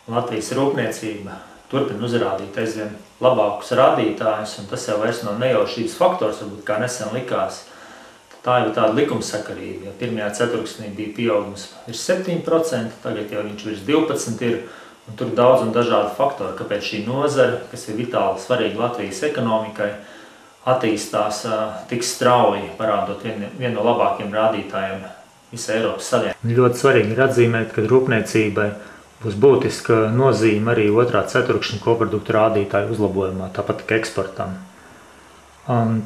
Latvijas rūpniecība turpina uzrādīt aizvien labākus rādītājus, un tas jau vairs nav nejaušības faktors, varbūt kā nesen likās. Tā jau tāda likumsakarība, ja pirmajā ceturksnī bija pieaugums virs 7%, tagad jau viņš virs 12% ir, un tur daudz un dažādi faktori, kāpēc šī nozara, kas ir vitāli svarīga Latvijas ekonomikai, attīstās tik strauji, parādot vienu no labākiem rādītājiem visai Eiropas Savienībā. Ļoti svarīgi ir atzīmēt, ka rūpniecībai būs būtiska nozīme arī otrā ceturkšņa koproduktu rādītāju uzlabojumā, tāpat kā eksportam.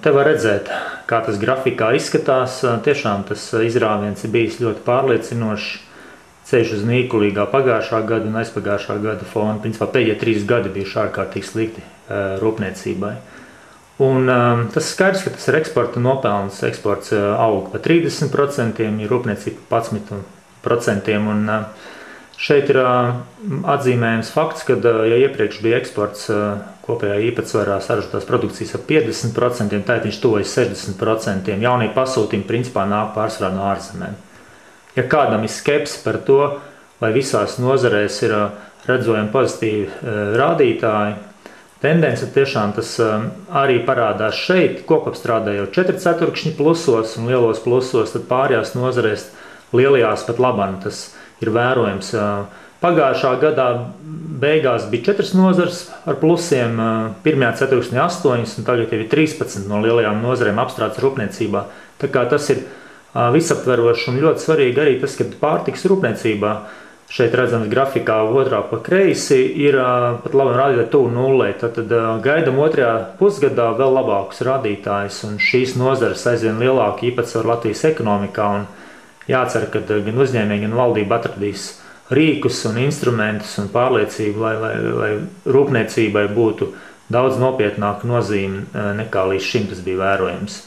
Te var redzēt, kā tas grafikā izskatās. Tiešām tas izrāviens ir bijis ļoti pārliecinošs. Ceļš uz nīkulīgā pagājušā gada un aizpagājušā gada fona. Principā pēdējie 3 gadi bijuši ārkārtīgi slikti rūpniecībai. Un tas skaidrs, ka tas ir eksporta nopelns. Eksports aug pa 30%, ir rūpniecība 11%. Un šeit ir atzīmējams fakts, ka ja iepriekš bija eksports kopējā īpatsvarā saražotās produkcijas ap 50%, tagad viņš tuvojas 60%. Jaunie pasūtījumi principā nāk pārsvarā no ārzemēm. Ja kādam ir skepse par to, vai visās nozarēs ir redzojami pozitīvi rādītāji, tendence tiešām tas arī parādās šeit. Kokapstrādē jau 4 ceturkšņi plusos un lielos plusos, tad pārējās nozarēs lielajās pat labāk tas ir vērojams. Pagājušā gadā beigās bija 4 nozares ar plusiem, pirmajā ceturksnī 8, un tagad jau ir 13 no lielajām nozarēm apstrādes rūpniecībā. Tā kā tas ir visaptveroši un ļoti svarīgi arī tas, ka pārtikas rūpniecībā, šeit redzams grafikā otrā pa kreisi, ir pat labi rādītāji tuvu nullei. Tad gaidam otrajā pusgadā vēl labākus rādītājus, un šīs nozares aizvien lielāku īpatsvaru Latvijas ekonomikā. Un jācer, ka gan uzņēmēji, gan valdība atradīs rīkus un instrumentus un pārliecību, lai rūpniecībai būtu daudz nopietnāka nozīme nekā līdz šim tas bija vērojams.